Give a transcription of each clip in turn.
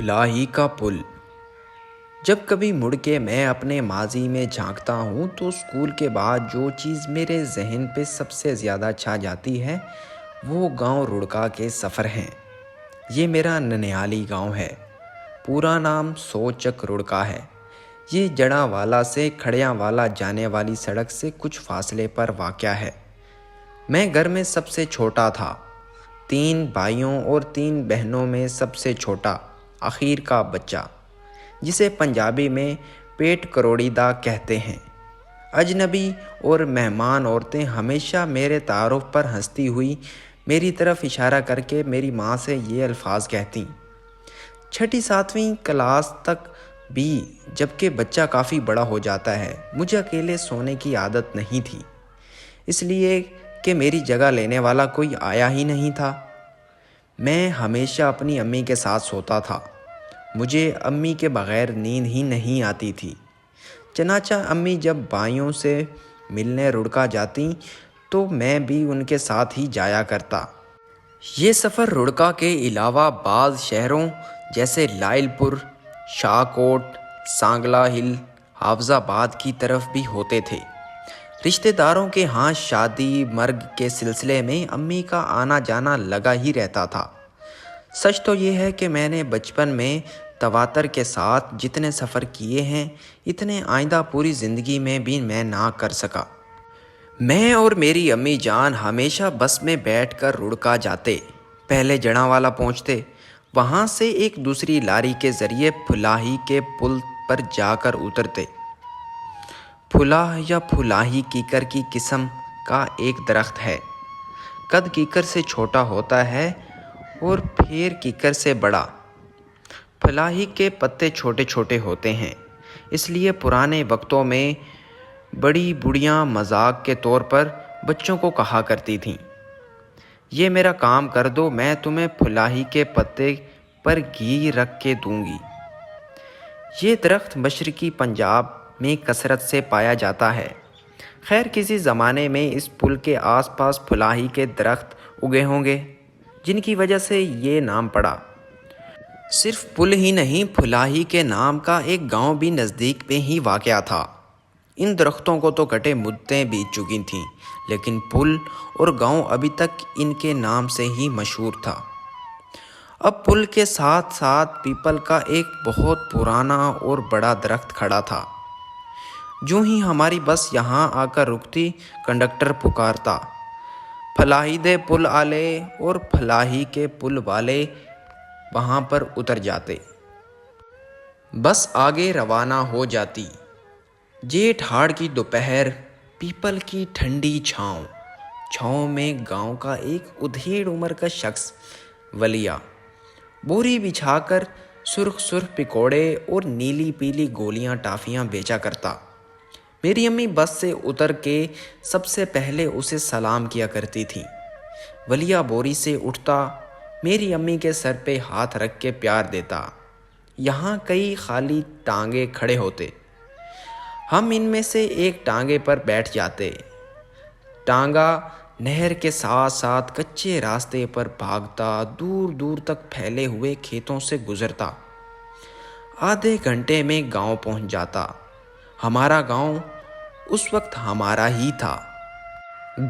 پھلاہی کا پل۔ جب کبھی مڑ کے میں اپنے ماضی میں جھانکتا ہوں تو اسکول کے بعد جو چیز میرے ذہن پہ سب سے زیادہ چھا جاتی ہے وہ گاؤں رڑکا کے سفر ہیں۔ یہ میرا ننیالی گاؤں ہے۔ پورا نام سوچک رڑکا ہے۔ یہ جڑاں والا سے کھڑیاں والا جانے والی سڑک سے کچھ فاصلے پر واقع ہے۔ میں گھر میں سب سے چھوٹا تھا۔ 3 بھائیوں اور 3 بہنوں میں سب سے چھوٹا، آخر کا بچہ، جسے پنجابی میں پیٹ کروڑی دا کہتے ہیں۔ اجنبی اور مہمان عورتیں ہمیشہ میرے تعارف پر ہنستی ہوئی میری طرف اشارہ کر کے میری ماں سے یہ الفاظ کہتیں۔ 6 7ویں کلاس تک بھی، جبکہ بچہ کافی بڑا ہو جاتا ہے، مجھے اکیلے سونے کی عادت نہیں تھی، اس لیے کہ میری جگہ لینے والا کوئی آیا ہی نہیں تھا۔ میں ہمیشہ اپنی امی کے ساتھ سوتا تھا۔ مجھے امی کے بغیر نیند ہی نہیں آتی تھی۔ چنانچہ امی جب بھائیوں سے ملنے رڑکا جاتی تو میں بھی ان کے ساتھ ہی جایا کرتا۔ یہ سفر رڑکا کے علاوہ بعض شہروں جیسے لائل پور، شاہ کوٹ، سانگلا ہل، حافظ آباد کی طرف بھی ہوتے تھے۔ رشتہ داروں کے ہاں شادی مرگ کے سلسلے میں امی کا آنا جانا لگا ہی رہتا تھا۔ سچ تو یہ ہے کہ میں نے بچپن میں تواتر کے ساتھ جتنے سفر کیے ہیں اتنے آئندہ پوری زندگی میں بھی میں نہ کر سکا۔ میں اور میری امی جان ہمیشہ بس میں بیٹھ کر رڑکا جاتے۔ پہلے جڑاں والا پہنچتے، وہاں سے ایک دوسری لاری کے ذریعے پھلاہی کے پل پر جا کر اترتے۔ پھلا یا پھلاہی کیکر کی قسم کا ایک درخت ہے۔ قد کیکر سے چھوٹا ہوتا ہے اور پھیر کیکر سے بڑا۔ پھلاہی کے پتے چھوٹے چھوٹے ہوتے ہیں، اس لیے پرانے وقتوں میں بڑی بوڑھیاں مذاق کے طور پر بچوں کو کہا کرتی تھیں، یہ میرا کام کر دو، میں تمہیں پھلاہی کے پتے پر گھی رکھ کے دوں گی۔ یہ درخت مشرقی پنجاب میں کثرت سے پایا جاتا ہے۔ خیر کسی زمانے میں اس پل کے آس پاس پھلاہی کے درخت اگے ہوں گے، جن کی وجہ سے یہ نام پڑا۔ صرف پل ہی نہیں، پھلاہی کے نام کا ایک گاؤں بھی نزدیک میں ہی واقع تھا۔ ان درختوں کو تو کٹے مدتیں بیت چکی تھیں، لیکن پل اور گاؤں ابھی تک ان کے نام سے ہی مشہور تھا۔ اب پل کے ساتھ ساتھ پیپل کا ایک بہت پرانا اور بڑا درخت کھڑا تھا۔ جو ہی ہماری بس یہاں آ کر رکتی، کنڈکٹر پکارتا، پھلاہی دے پل آلے، اور پھلاہی کے پل والے وہاں پر اتر جاتے۔ بس آگے روانہ ہو جاتی۔ جیٹھ ہاڑ کی دوپہر، پیپل کی ٹھنڈی چھاؤں میں گاؤں کا ایک ادھیڑ عمر کا شخص ولیا بوری بچھا کر سرخ سرخ پکوڑے اور نیلی پیلی گولیاں ٹافیاں بیچا کرتا۔ میری امی بس سے اتر کے سب سے پہلے اسے سلام کیا کرتی تھی۔ ولیا بوری سے اٹھتا، میری امی کے سر پہ ہاتھ رکھ کے پیار دیتا۔ یہاں کئی خالی ٹانگے کھڑے ہوتے، ہم ان میں سے ایک ٹانگے پر بیٹھ جاتے۔ ٹانگا نہر کے ساتھ ساتھ کچے راستے پر بھاگتا دور دور تک پھیلے ہوئے کھیتوں سے گزرتا۔ آدھے گھنٹے میں گاؤں پہنچ جاتا۔ ہمارا گاؤں اس وقت ہمارا ہی تھا۔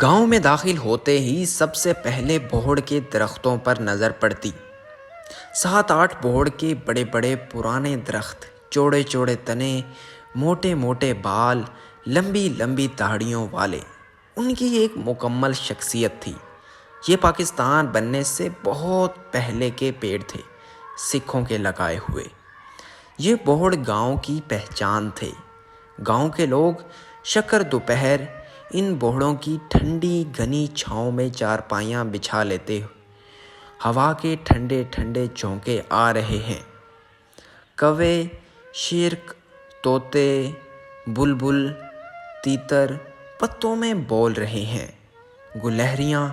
گاؤں میں داخل ہوتے ہی سب سے پہلے بوہڑ کے درختوں پر نظر پڑتی۔ 7 8 بوہڑ کے بڑے بڑے پرانے درخت، چوڑے چوڑے تنے، موٹے موٹے بال، لمبی لمبی داڑھیوں والے۔ ان کی ایک مکمل شخصیت تھی۔ یہ پاکستان بننے سے بہت پہلے کے پیڑ تھے، سکھوں کے لگائے ہوئے۔ یہ بوہڑ گاؤں کی پہچان تھے۔ گاؤں کے لوگ شکر دوپہر ان بوہڑوں کی ٹھنڈی گھنی چھاؤں میں چارپائیاں بچھا لیتے۔ ہوا کے ٹھنڈے ٹھنڈے جھونکے آ رہے ہیں۔ کوے، شیر، طوطے، بلبل، تیتر پتوں میں بول رہے ہیں، گلہریاں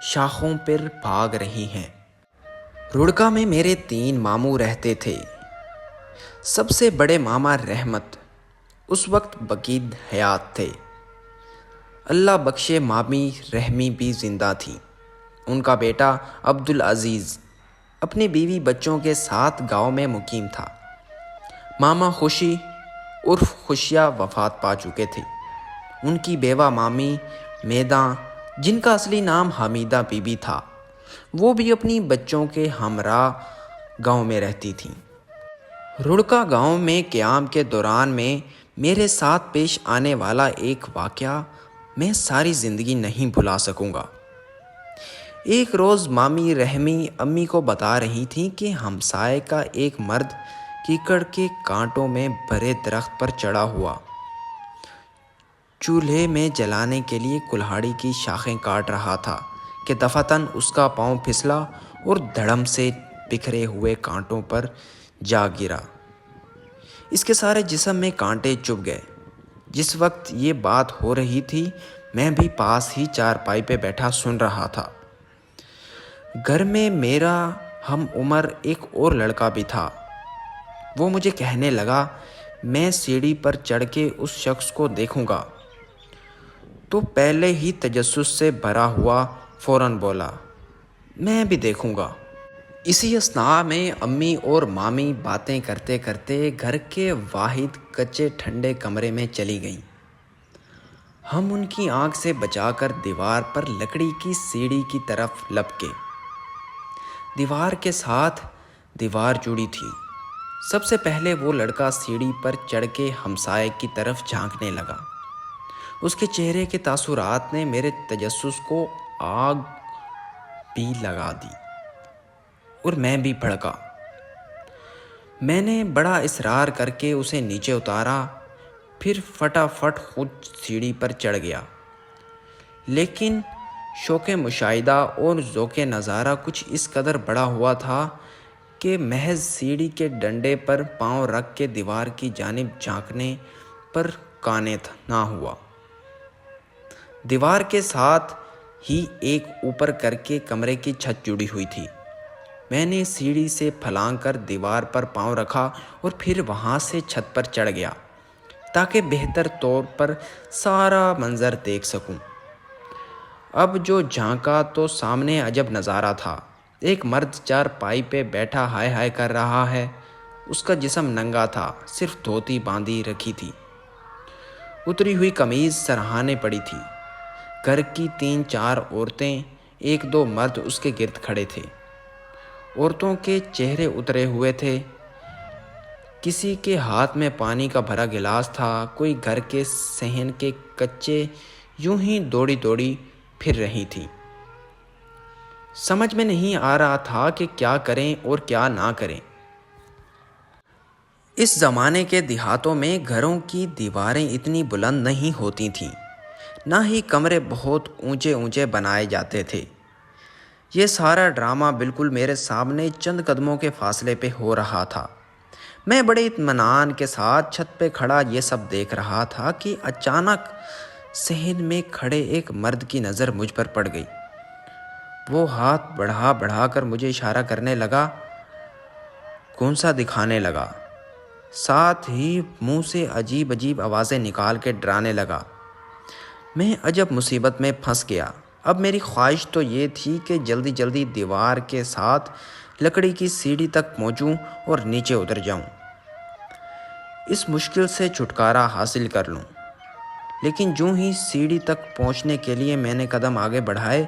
شاخوں پر بھاگ رہی ہیں۔ رڑکا میں میرے 3 ماموں رہتے تھے۔ سب سے بڑے ماما رحمت اس وقت بقید حیات تھے۔ اللہ بخشے مامی رحمی بھی زندہ تھیں۔ ان کا بیٹا عبدالعزیز اپنی بیوی بچوں کے ساتھ گاؤں میں مقیم تھا۔ ماما خوشی عرف خوشیہ وفات پا چکے تھے۔ ان کی بیوہ مامی میداں، جن کا اصلی نام حمیدہ بی بی تھا، وہ بھی اپنی بچوں کے ہمراہ گاؤں میں رہتی تھیں۔ رڑکا گاؤں میں قیام کے دوران میں میرے ساتھ پیش آنے والا ایک واقعہ میں ساری زندگی نہیں بھلا سکوں گا۔ ایک روز مامی رحمی امی کو بتا رہی تھیں کہ ہمسائے کا ایک مرد کیکڑ کے کانٹوں میں بھرے درخت پر چڑھا ہوا چولہے میں جلانے کے لیے کلہاڑی کی شاخیں کاٹ رہا تھا کہ دفعتاً اس کا پاؤں پھسلا اور دھڑم سے بکھرے ہوئے کانٹوں پر جا گرا۔ اس کے سارے جسم میں کانٹے چبھ گئے۔ جس وقت یہ بات ہو رہی تھی میں بھی پاس ہی چارپائی پہ بیٹھا سن رہا تھا۔ گھر میں میرا ہم عمر ایک اور لڑکا بھی تھا۔ وہ مجھے کہنے لگا، میں سیڑھی پر چڑھ کے اس شخص کو دیکھوں گا، تو پہلے ہی تجسس سے بھرا ہوا فوراً بولا، میں بھی دیکھوں گا۔ اسی اثناء میں امی اور مامی باتیں کرتے کرتے گھر کے واحد کچے ٹھنڈے کمرے میں چلی گئیں۔ ہم ان کی آنکھ سے بچا کر دیوار پر لکڑی کی سیڑھی کی طرف لپکے۔ دیوار کے ساتھ دیوار جڑی تھی۔ سب سے پہلے وہ لڑکا سیڑھی پر چڑھ کے ہمسائے کی طرف جھانکنے لگا۔ اس کے چہرے کے تاثرات نے میرے تجسس کو آگ بھی لگا دی اور میں بھی بھڑکا۔ میں نے بڑا اصرار کر کے اسے نیچے اتارا، پھر فٹافٹ خود سیڑھی پر چڑھ گیا۔ لیکن شوق مشاہدہ اور ذوق نظارہ کچھ اس قدر بڑا ہوا تھا کہ محض سیڑھی کے ڈنڈے پر پاؤں رکھ کے دیوار کی جانب جھانکنے پر قانع نہ ہوا۔ دیوار کے ساتھ ہی ایک اوپر کر کے کمرے کی چھت جڑی ہوئی تھی۔ میں نے سیڑھی سے پھلانگ کر دیوار پر پاؤں رکھا اور پھر وہاں سے چھت پر چڑھ گیا تاکہ بہتر طور پر سارا منظر دیکھ سکوں۔ اب جو جھانکا تو سامنے عجب نظارہ تھا۔ ایک مرد چارپائی پہ بیٹھا ہائے ہائے کر رہا ہے۔ اس کا جسم ننگا تھا، صرف دھوتی باندھی رکھی تھی، اتری ہوئی قمیض سرہانے پڑی تھی۔ گھر کی 3-4 عورتیں، 1-2 مرد اس کے گرد کھڑے تھے۔ عورتوں کے چہرے اترے ہوئے تھے، کسی کے ہاتھ میں پانی کا بھرا گلاس تھا، کوئی گھر کے صحن کے کچے یوں ہی دوڑی دوڑی پھر رہی تھی۔ سمجھ میں نہیں آ رہا تھا کہ کیا کریں اور کیا نہ کریں۔ اس زمانے کے دیہاتوں میں گھروں کی دیواریں اتنی بلند نہیں ہوتی تھیں، نہ ہی کمرے بہت اونچے اونچے بنائے جاتے تھے۔ یہ سارا ڈرامہ بالکل میرے سامنے چند قدموں کے فاصلے پہ ہو رہا تھا۔ میں بڑے اطمینان کے ساتھ چھت پہ کھڑا یہ سب دیکھ رہا تھا کہ اچانک صحن میں کھڑے ایک مرد کی نظر مجھ پر پڑ گئی۔ وہ ہاتھ بڑھا بڑھا کر مجھے اشارہ کرنے لگا، گونسا دکھانے لگا، ساتھ ہی منہ سے عجیب عجیب آوازیں نکال کے ڈرانے لگا۔ میں عجب مصیبت میں پھنس گیا۔ اب میری خواہش تو یہ تھی کہ جلدی جلدی دیوار کے ساتھ لکڑی کی سیڑھی تک پہنچوں اور نیچے اتر جاؤں، اس مشکل سے چھٹکارا حاصل کر لوں۔ لیکن جوں ہی سیڑھی تک پہنچنے کے لیے میں نے قدم آگے بڑھائے،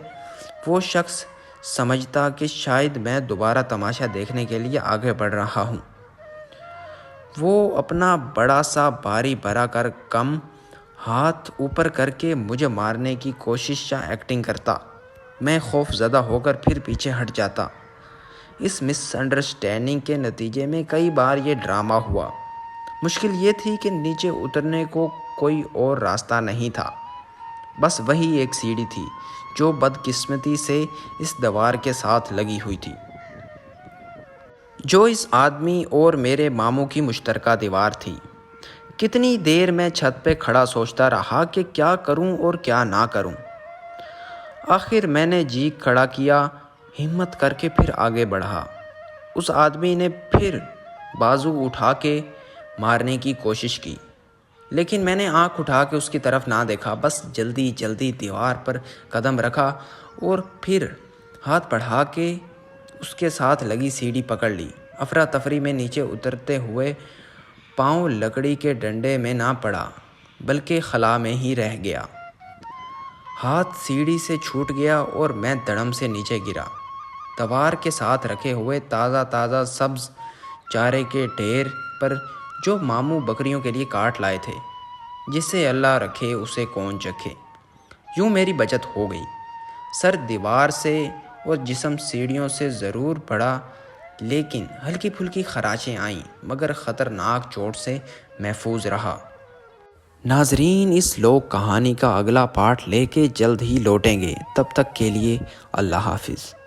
وہ شخص سمجھتا کہ شاید میں دوبارہ تماشا دیکھنے کے لیے آگے بڑھ رہا ہوں، وہ اپنا بڑا سا بھاری بھرا کر کم ہاتھ اوپر کر کے مجھے مارنے کی کوشش یا ایکٹنگ کرتا۔ میں خوف زدہ ہو کر پھر پیچھے ہٹ جاتا۔ اس مس انڈرسٹینڈنگ کے نتیجے میں کئی بار یہ ڈرامہ ہوا۔ مشکل یہ تھی کہ نیچے اترنے کو کوئی اور راستہ نہیں تھا، بس وہی ایک سیڑھی تھی جو بدقسمتی سے اس دیوار کے ساتھ لگی ہوئی تھی، جو اس آدمی اور میرے ماموں کی مشترکہ دیوار تھی۔ کتنی دیر میں چھت پہ کھڑا سوچتا رہا کہ کیا کروں اور کیا نہ کروں۔ آخر میں نے جی کھڑا کیا، ہمت کر کے پھر آگے بڑھا۔ اس آدمی نے پھر بازو اٹھا کے مارنے کی کوشش کی، لیکن میں نے آنکھ اٹھا کے اس کی طرف نہ دیکھا، بس جلدی جلدی دیوار پر قدم رکھا اور پھر ہاتھ بڑھا کے اس کے ساتھ لگی سیڑھی پکڑ لی۔ افراتفری میں نیچے اترتے ہوئے پاؤں لکڑی کے ڈنڈے میں نہ پڑا بلکہ خلا میں ہی رہ گیا۔ ہاتھ سیڑھی سے چھوٹ گیا اور میں دڑم سے نیچے گرا۔ توار کے ساتھ رکھے ہوئے تازہ سبز چارے کے ڈھیر پر جو ماموں بکریوں کے لیے کاٹ لائے تھے، جسے اللہ رکھے اسے کون چکھے۔ یوں میری بچت ہو گئی۔ سر دیوار سے اور جسم سیڑھیوں سے ضرور پڑا، لیکن ہلکی پھلکی خراچیں آئیں، مگر خطرناک چوٹ سے محفوظ رہا۔ ناظرین، اس لوک کہانی کا اگلا پارٹ لے کے جلد ہی لوٹیں گے۔ تب تک کے لیے اللہ حافظ۔